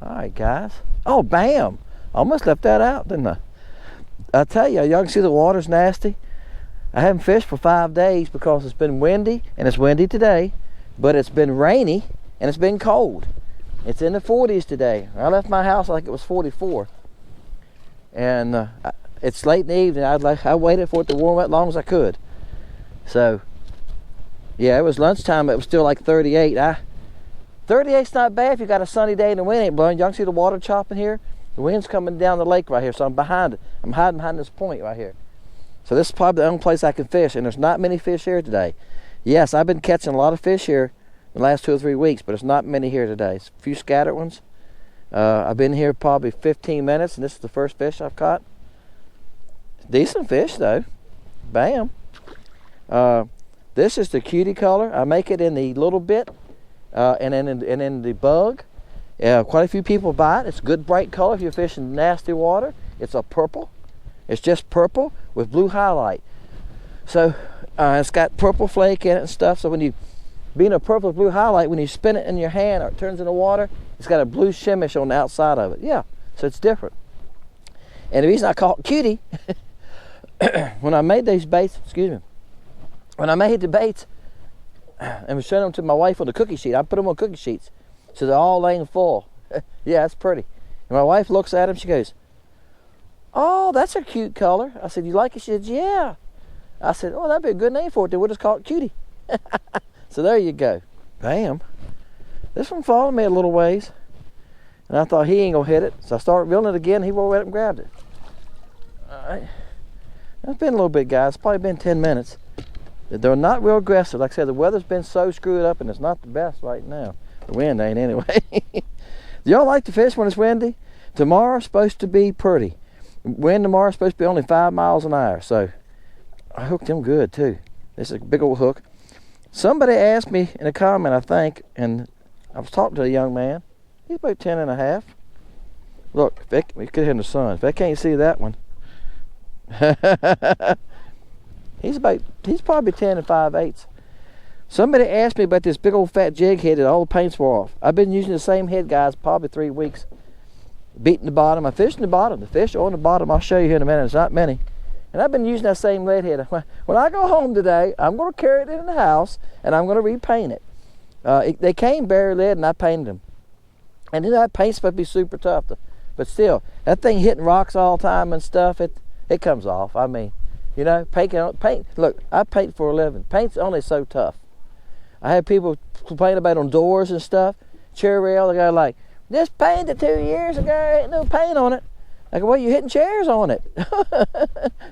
Alright guys. Oh, bam! Almost left that out, didn't I? I tell you, y'all can see the water's nasty. I haven't fished for 5 days because it's been windy, and it's windy today, but it's been rainy and it's been cold. It's in the 40s today. I left my house like it was 44. And it's late in the evening. I waited for it to warm up as long as I could. So, yeah, it was lunchtime. It was still like 38. 38's not bad if you got a sunny day and the wind ain't blowing. Y'all can see the water chopping here. The wind's coming down the lake right here, so I'm behind it. I'm hiding behind this point right here. So this is probably the only place I can fish, and there's not many fish here today. Yes, I've been catching a lot of fish here the last 2 or 3 weeks, but there's not many here today. It's a few scattered ones. I've been here probably 15 minutes, and this is the first fish I've caught. Decent fish, though. Bam. This is the cutie color. I make it in the little bit. And then the bug, quite a few people buy it. It's a good bright color if you're fishing nasty water. It's a purple. It's just purple with blue highlight. So it's got purple flake in it and stuff. So when you, being a purple with blue highlight, when you spin it in your hand or it turns into water, it's got a blue shimmish on the outside of it. Yeah, so it's different. And the reason I call it cutie, when I made these baits, excuse me, when I made the baits, and was showing them to my wife on the cookie sheet. I put them on cookie sheets, so they're all laying full. Yeah, it's pretty. And my wife looks at them. She goes, "Oh, that's a cute color." I said, "You like it?" She said, "Yeah." I said, "Oh, that'd be a good name for it. Then we'll just call it Cutie." So there you go. Bam. This one followed me a little ways, and I thought he ain't gonna hit it. So I started reeling it again. He rolled right up and grabbed it. All right. It's been a little bit, guys. It's probably been 10 minutes. They're not real aggressive. Like I said, the weather's been so screwed up, and it's not the best right now. The wind ain't anyway. Do y'all like to fish when it's windy? Tomorrow's supposed to be pretty. Wind tomorrow's supposed to be only 5 miles an hour. So I hooked him good too. This is a big old hook. Somebody asked me in a comment, I think, and I was talking to a young man. He's about 10 and a half. Look, we could hit in the sun. If I can't see that one. He's probably 10 and 5/8. Somebody asked me about this big old fat jig head that all the paints were off. I've been using the same head, guys, probably 3 weeks. Beating the bottom. I'm fishing the bottom. The fish are on the bottom. I'll show you here in a minute. There's not many. And I've been using that same lead head. When I go home today, I'm going to carry it in the house, and I'm going to repaint it. They came bare lead, and I painted them. And then that paint's supposed to be super tough. But still, that thing hitting rocks all the time and stuff, it comes off. I mean, you know, paint. Look, I paint for a living. Paint's only so tough. I had people complain about it on doors and stuff. Chair rail, the guy like, "This painted 2 years ago, ain't no paint on it." I go, "Well, you're hitting chairs on it."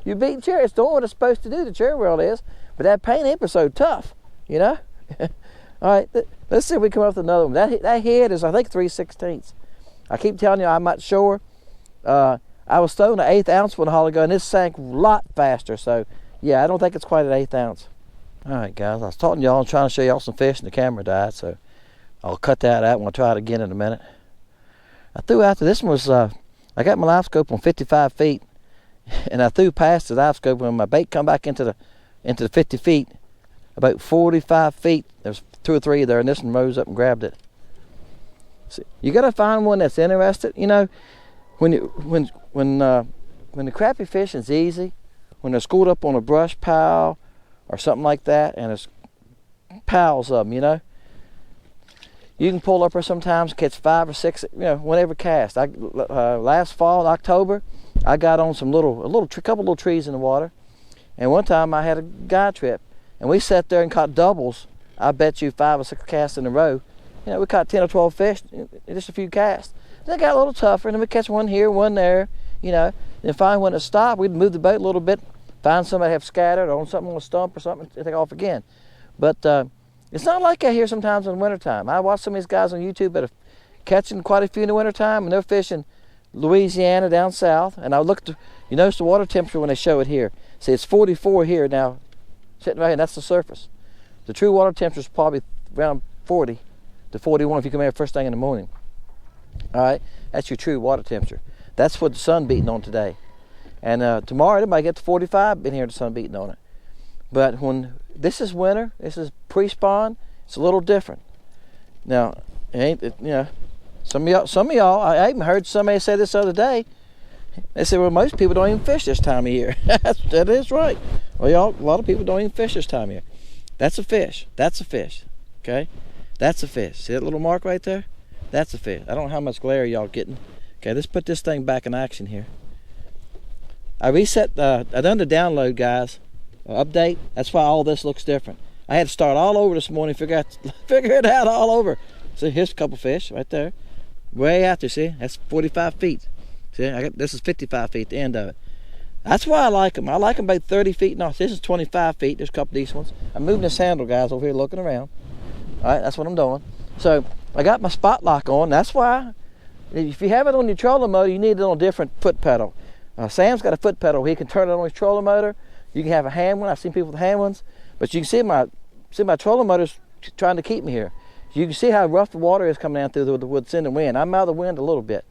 You're beating chairs. It's doing what it's supposed to do, the chair rail is. But that paint ain't so tough, you know? All right, let's see if we come up with another one. That head is, I think, 3/16. I keep telling you, I'm not sure. I was throwing an 1/8 ounce one a while ago, and this sank a lot faster. So, yeah, I don't think it's quite an 1/8 ounce. All right, guys, I was talking to y'all and trying to show y'all some fish, and the camera died, so I'll cut that out and we'll try it again in a minute. I threw out this one was, I got my live scope on 55 feet, and I threw past the live scope when my bait come back into the 50 feet, about 45 feet. There's 2 or 3 there, and this one rose up and grabbed it. See, you got to find one that's interested. You know, when the crappie fishing's easy, when they're schooled up on a brush pile or something like that, and there's piles of them, you know, you can pull up there sometimes, catch 5 or 6, you know, whenever cast. Last fall, in October, I got on some couple little trees in the water, and one time I had a guy trip, and we sat there and caught doubles. I bet you 5 or 6 casts in a row. You know, we caught 10 or 12 fish in just a few casts. Then it got a little tougher, and then we catch one here, one there, you know, and find when it stopped, we'd move the boat a little bit, find somebody have scattered or on something on a stump or something, and take off again. But it's not like that here sometimes in the wintertime. I watch some of these guys on YouTube that are catching quite a few in the wintertime, and they're fishing Louisiana down south, and I looked, you notice the water temperature when they show it here. See, it's 44 here now, sitting right here, and that's the surface. The true water temperature is probably around 40 to 41 if you come here first thing in the morning. All right, that's your true water temperature. That's what the sun beating on today. And tomorrow it might get to 45 in here, the sun beating on it. But when this is winter, this is pre-spawn, it's a little different. Now, some of y'all, I even heard somebody say this the other day. They said, well, most people don't even fish this time of year. That is right. Well, y'all, a lot of people don't even fish this time of year. That's a fish. That's a fish. Okay? That's a fish. See that little mark right there? That's a fish. I don't know how much glare y'all getting. Okay, let's put this thing back in action here. I reset, I done the download, guys. Update. That's why all this looks different. I had to start all over this morning, figure it out all over. So here's a couple fish right there. Way out there, see? That's 45 feet. See, this is 55 feet at the end of it. That's why I like them. I like them about 30 feet. No, this is 25 feet. There's a couple decent ones. I'm moving this handle, guys, over here looking around. All right, that's what I'm doing. So I got my spot lock on. That's why, if you have it on your trolling motor, you need it on a different foot pedal. Sam's got a foot pedal. He can turn it on his trolling motor. You can have a hand one. I've seen people with hand ones. But you can see my trolling motor's trying to keep me here. You can see how rough the water is coming down through the woods in the wind. I'm out of the wind a little bit.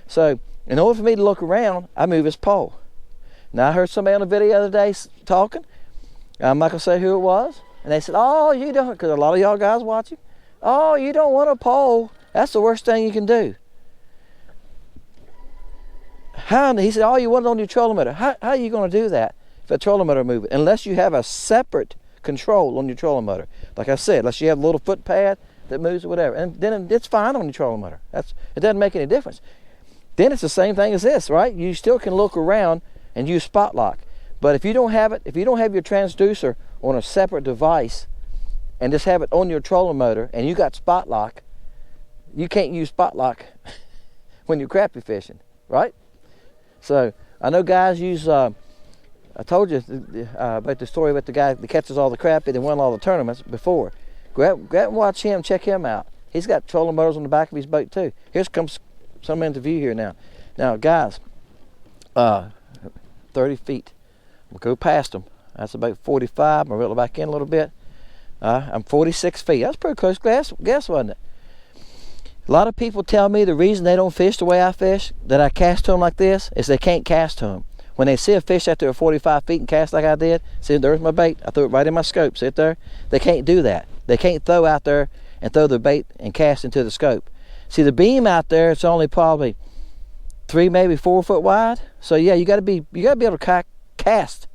So in order for me to look around, I move this pole. Now I heard somebody on the video the other day talking. I'm not gonna say who it was. And they said, oh, you don't, because a lot of y'all guys watching. Oh, you don't want a pole. That's the worst thing you can do. He said, oh, you want it on your trolling motor. How are you gonna do that if a trolling motor moves it? Unless you have a separate control on your trolling motor. Like I said, unless you have a little foot pad that moves or whatever. And then it's fine on your trolling motor. It doesn't make any difference. Then it's the same thing as this, right? You still can look around and use spot lock. But if you don't have it, if you don't have your transducer on a separate device and just have it on your trolling motor and you got spot lock, you can't use spot lock when you're crappie fishing, right? So I know guys use, I told you about the story about the guy that catches all the crappie that won all the tournaments before. Go out and watch him, check him out. He's got trolling motors on the back of his boat too. Here comes some interview here now. Now guys, 30 feet. We'll go past them. That's about 45. I'll reel it back in a little bit. I'm 46 feet. That's pretty close guess, wasn't it? A lot of people tell me the reason they don't fish the way I fish, that I cast to them like this, is they can't cast to them. When they see a fish out there 45 feet and cast like I did, see, there's my bait. I threw it right in my scope. See it there? They can't do that. They can't throw out there and throw the bait and cast into the scope. See, the beam out there, it's only probably 3, maybe 4 foot wide. So yeah, you got to be able to cast.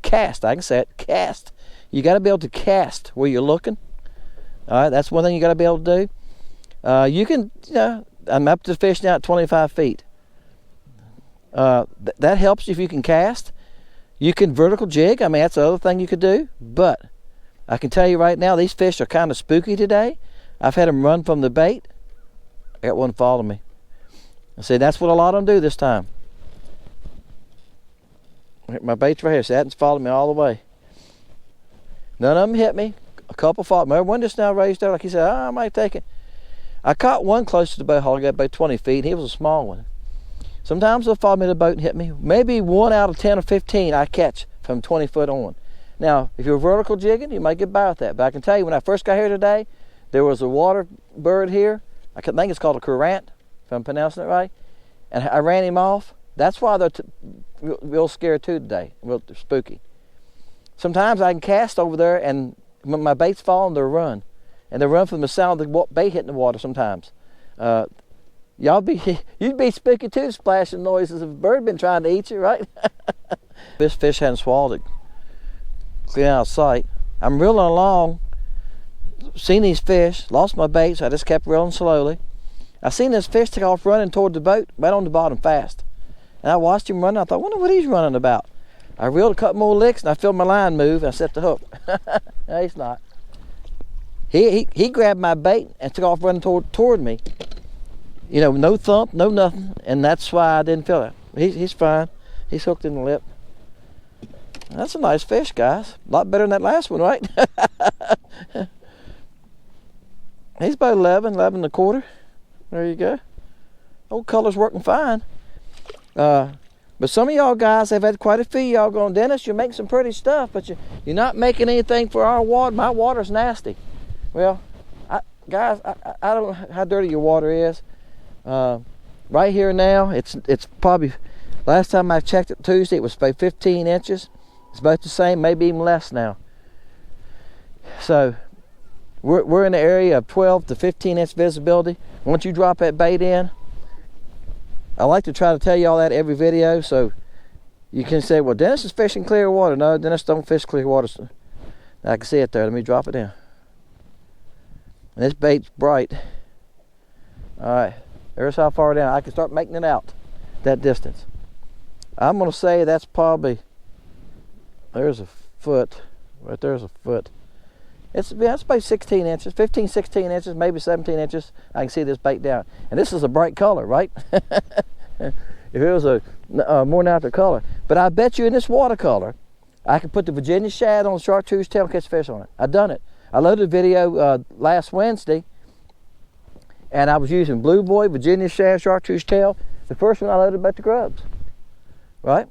I can say it. Cast. You got to be able to cast where you're looking. All right, that's one thing you got to be able to do. You can, I'm up to fish now at 25 feet. That helps if you can cast. You can vertical jig. I mean, that's the other thing you could do. But I can tell you right now, these fish are kind of spooky today. I've had them run from the bait. I got one following me. I said, that's what a lot of them do this time. My bait's right here. See, that's followed me all the way. None of them hit me. A couple followed me. One just now raised up, like he said, I might take it. I caught one close to the boat hole. I got about 20 feet. He was a small one. Sometimes they'll follow me to the boat and hit me. Maybe 1 out of 10 or 15 I catch from 20 foot on. Now, if you're vertical jigging, you might get by with that. But I can tell you, when I first got here today, there was a water bird here. I think it's called a currant, if I'm pronouncing it right. And I ran him off. That's why they're real scared too today, real spooky. Sometimes I can cast over there and when my bait's falling, they'll run. And they'll run from the sound of the bait hitting the water sometimes. You'd be spooky too, splashing noises if a bird been trying to eat you, right? This fish hadn't swallowed it. Clean out of sight. I'm reeling along, seen these fish, lost my bait, so I just kept reeling slowly. I seen this fish take off running toward the boat, right on the bottom fast. And I watched him run. I thought, wonder what he's running about. I reeled a couple more licks and I felt my line move and I set the hook. No, he's not. He grabbed my bait and took off running toward me. You know, no thump, no nothing, and that's why I didn't feel it. He's fine. He's hooked in the lip. That's a nice fish, guys. A lot better than that last one, right? He's about 11 and a quarter. There you go. Old color's working fine. But some of y'all guys have had quite a few y'all going, Dennis, you're making some pretty stuff, but you're not making anything for our water. My water's nasty. Well, guys, I don't know how dirty your water is. right here now, it's probably, last time I checked it Tuesday, it was about 15 inches. It's about the same, maybe even less now. So we're in the area of 12 to 15 inch visibility. Once you drop that bait in, I like to try to tell you all that every video, so you can say, well, Dennis is fishing clear water. No, Dennis don't fish clear water. So I can see it there. Let me drop it in. And this bait's bright. All right, there's how far down. I can start making it out that distance. I'm going to say that's probably, there's a foot. Right there's a foot. That's about 16 inches, 15, 16 inches, maybe 17 inches. I can see this bait down. And this is a bright color, right? If it was a more natural color. But I bet you in this watercolor, I could put the Virginia shad on the chartreuse tail and catch fish on it. I've done it. I loaded a video last Wednesday, and I was using Blue Boy, Virginia shad, chartreuse tail. The first one I loaded about the grubs, right?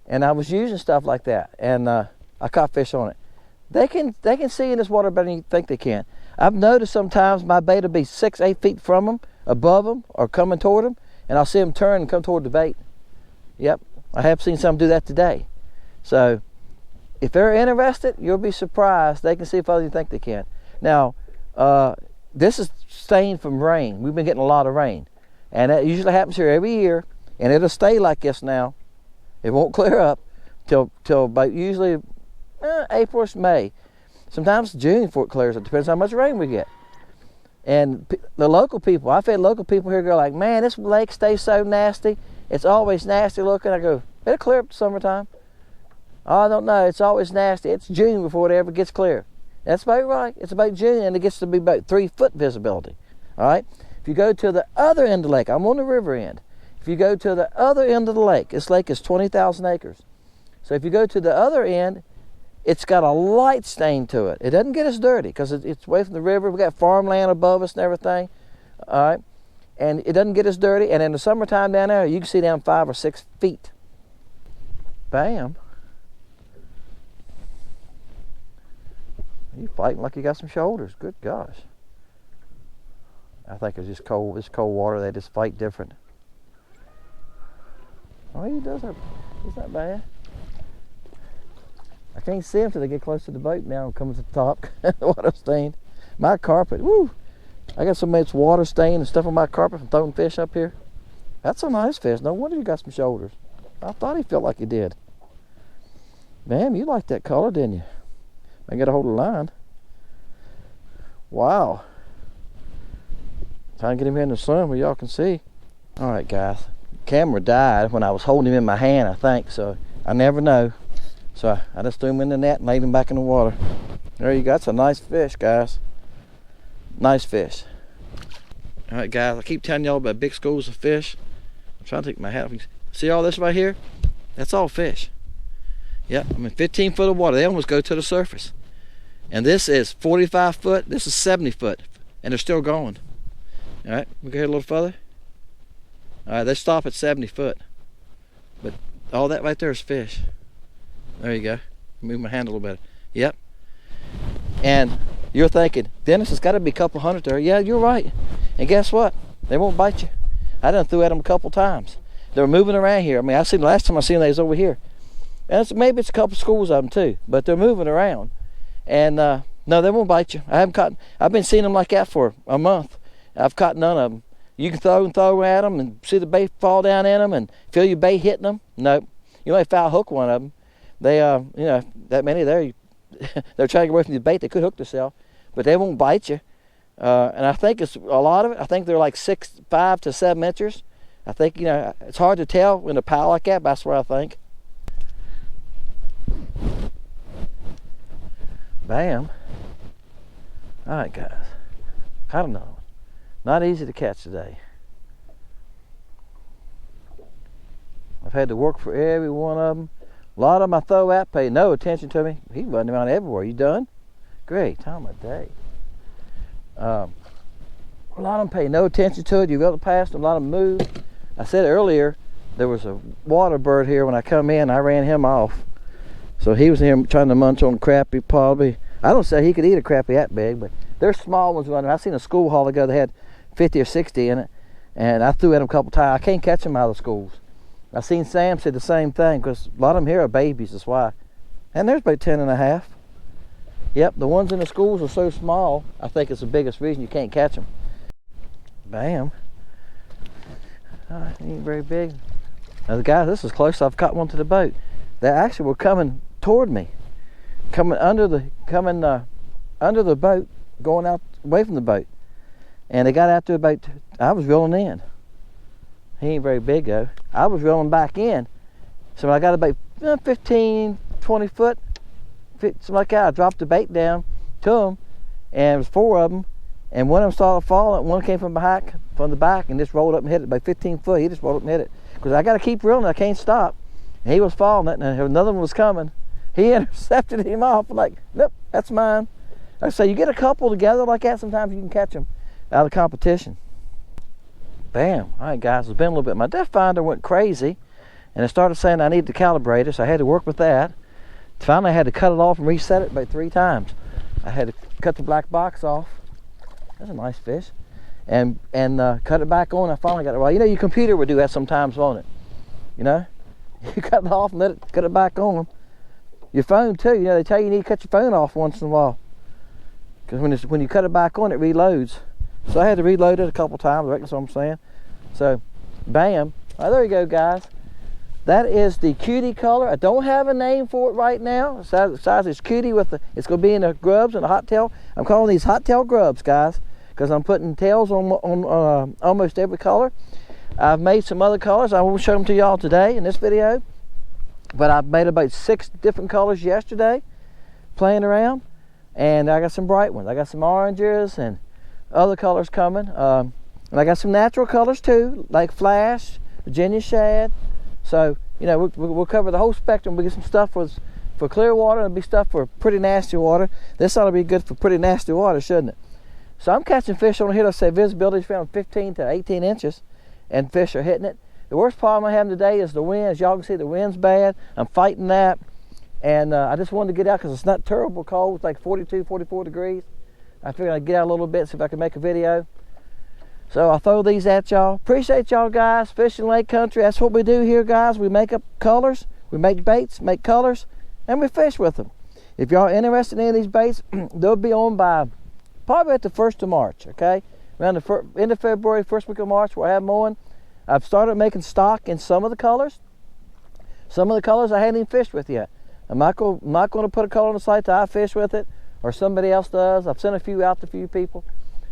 And I was using stuff like that, and I caught fish on it. They can see in this water better than you think they can. I've noticed sometimes my bait will be 6, 8 feet from them, above them, or coming toward them, and I'll see them turn and come toward the bait. Yep, I have seen some do that today. So if they're interested, you'll be surprised. They can see further than you think they can. Now, this is stained from rain. We've been getting a lot of rain, and that usually happens here every year, and it'll stay like this now. It won't clear up till about usually April or May. Sometimes June before it clears. It depends how much rain we get. And the local people, I've had local people here go like, man, this lake stays so nasty. It's always nasty looking. I go, it'll clear up to summertime. Oh, I don't know. It's always nasty. It's June before it ever gets clear. That's about right. It's about June, and it gets to be about 3 foot visibility. All right. If you go to the other end of the lake, I'm on the river end. If you go to the other end of the lake, this lake is 20,000 acres. So if you go to the other end, it's got a light stain to it. It doesn't get as dirty because it's away from the river. We got farmland above us and everything. All right. And it doesn't get as dirty. And in the summertime down there, you can see down 5 or 6 feet. Bam. You fighting like you got some shoulders. Good gosh. I think it's just cold. It's cold water. They just fight different. Oh, he does. He's not bad. I can't see him till they get close to the boat now and comes to the top. Water stained. My carpet, woo! I got so much water stain and stuff on my carpet from throwing fish up here. That's a nice fish. No wonder you got some shoulders. I thought he felt like he did. Man, you liked that color, didn't you? I got a hold of the line. Wow. Trying to get him here in the sun where y'all can see. All right, guys. The camera died when I was holding him in my hand, I think, so I never know. So I just threw him in the net and laid him back in the water. There you go. That's a nice fish, guys. Nice fish. All right, guys. I keep telling y'all about big schools of fish. I'm trying to take my hat off. See all this right here? That's all fish. Yep, I'm in 15 foot of water. They almost go to the surface. And this is 45 foot. This is 70 foot. And they're still going. All right, we go here a little further. All right, they stop at 70 foot. But all that right there is fish. There you go. Move my hand a little better. Yep. And you're thinking, Dennis, it's got to be a couple hundred there. Yeah, you're right. And guess what? They won't bite you. I done threw at them a couple times. They're moving around here. I mean, the last time I seen them, they was over here. And maybe it's a couple schools of them too, but they're moving around. And no, they won't bite you. I've been seeing them like that for a month. I've caught none of them. You can throw at them and see the bait fall down in them and feel your bait hitting them. Nope. You might foul hook one of them. They, you know, that many there, they're trying to get away from the bait. They could hook themselves, but they won't bite you. And I think it's a lot of it. I think they're like 5 to 7 inches. I think, you know, it's hard to tell in a pile like that, but that's what I think. Bam. All right, guys. Caught another one. Not easy to catch today. I've had to work for every one of them. A lot of them I throw out, pay no attention to me. He's running around everywhere. You done? Great time of day. A lot of them pay no attention to it. You go past them, a lot of them move. I said earlier, there was a water bird here when I come in. I ran him off. So he was here trying to munch on crappie, probably. I don't say he could eat a crappie that big, but there's small ones running. I seen a school haul ago that had 50 or 60 in it. And I threw at them a couple times. I can't catch them out of the schools. I seen Sam say the same thing, because a lot of them here are babies, that's why. And there's about 10 and a half. Yep, the ones in the schools are so small, I think it's the biggest reason you can't catch them. Bam. He ain't very big. Now the guys, this is close. I've caught one to the boat. They actually were coming toward me, coming under the boat, going out away from the boat. And they got out to about, I was reeling in. He ain't very big though. I was reeling back in. So when I got about 15, 20 foot, something like that, I dropped the bait down to them, and it was 4 of them. And one of them started falling. One came from the back, and just rolled up and hit it. About 15 foot, he just rolled up and hit it. Because I got to keep reeling, I can't stop. And he was falling it, and another one was coming. He intercepted him off. Like, nope, that's mine. Like I say, you get a couple together like that, sometimes you can catch them out of competition. Bam. All right, guys, it's been a little bit. My depth finder went crazy, and it started saying I needed to calibrate it, so I had to work with that. Finally, I had to cut it off and reset it about 3 times. I had to cut the black box off. That's a nice fish. And cut it back on. I finally got it right. You know, your computer would do that sometimes, won't it? You know? You cut it off and cut it back on. Your phone, too. You know, they tell you need to cut your phone off once in a while. Because when you cut it back on, it reloads. So I had to reload it a couple times, I reckon that's what I'm saying. So, bam. All right, there you go, guys. That is the cutie color. I don't have a name for it right now. Besides it's cutie with it's going to be in the grubs and the hot tail. I'm calling these hot tail grubs, guys, because I'm putting tails on almost every color. I've made some other colors. I won't show them to y'all today in this video, but I've made about 6 different colors yesterday, playing around, and I got some bright ones. I got some oranges and other colors coming, and I got some natural colors too, like flash, Virginia shad. So, you know, we'll cover the whole spectrum. We'll get some stuff for clear water, and it'll be stuff for pretty nasty water. This ought to be good for pretty nasty water, shouldn't it? So I'm catching fish on here. Let's say visibility is around 15 to 18 inches, and fish are hitting it. The worst problem I have today is the wind. As y'all can see, the wind's bad. I'm fighting that, and I just wanted to get out because it's not terrible cold. It's like 42, 44 degrees. I figured I'd get out a little bit, see if I can make a video. So I'll throw these at y'all. Appreciate y'all guys, fishing lake country. That's what we do here, guys. We make up colors, we make baits, make colors, and we fish with them. If y'all are interested in any of these baits, they'll be on by probably at the 1st of March, okay? Around the end of February, 1st week of March, we'll have them on. I've started making stock in some of the colors. Some of the colors I haven't even fished with yet. I'm not going to put a color on the site till I fish with it, or somebody else does. I've sent a few out to a few people,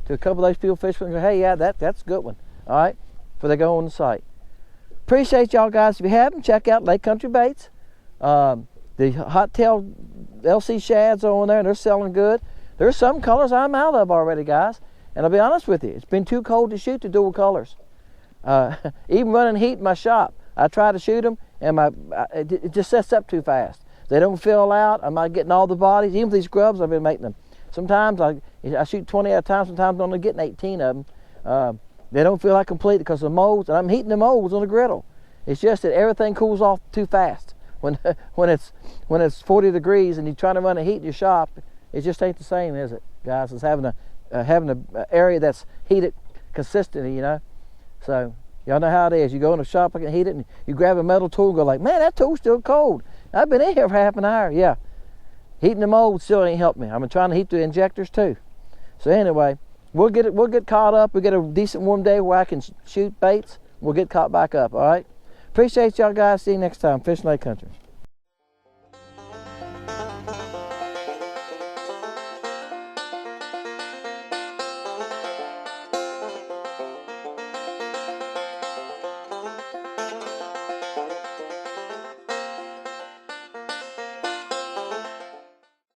to a couple of those people fish with and go, hey, yeah, that's a good one, all right, before they go on the site. Appreciate y'all guys. If you haven't, check out Lake Country Baits. The Hot Tail LC shads are on there, and they're selling good. There's some colors I'm out of already, guys, and I'll be honest with you, it's been too cold to shoot the dual colors. Even running heat in my shop, I try to shoot them, and it just sets up too fast. They don't fill out. I'm not getting all the bodies. Even with these grubs, I've been making them. Sometimes I shoot 20 at a time. Sometimes I'm only getting 18 of them. They don't feel like complete because of the molds, and I'm heating the molds on the griddle. It's just that everything cools off too fast. When it's 40 degrees and you're trying to run a heat in your shop, it just ain't the same, is it, guys? It's having a area that's heated consistently, you know. So y'all know how it is. You go in a shop and heat it, and you grab a metal tool and go like, man, that tool's still cold. I've been in here for half an hour. Yeah, heating the mold still ain't helped me. I've been trying to heat the injectors too. So anyway, we'll get caught up. We get a decent warm day where I can shoot baits. We'll get caught back up. All right. Appreciate y'all guys. See you next time. Fishing Lake Country.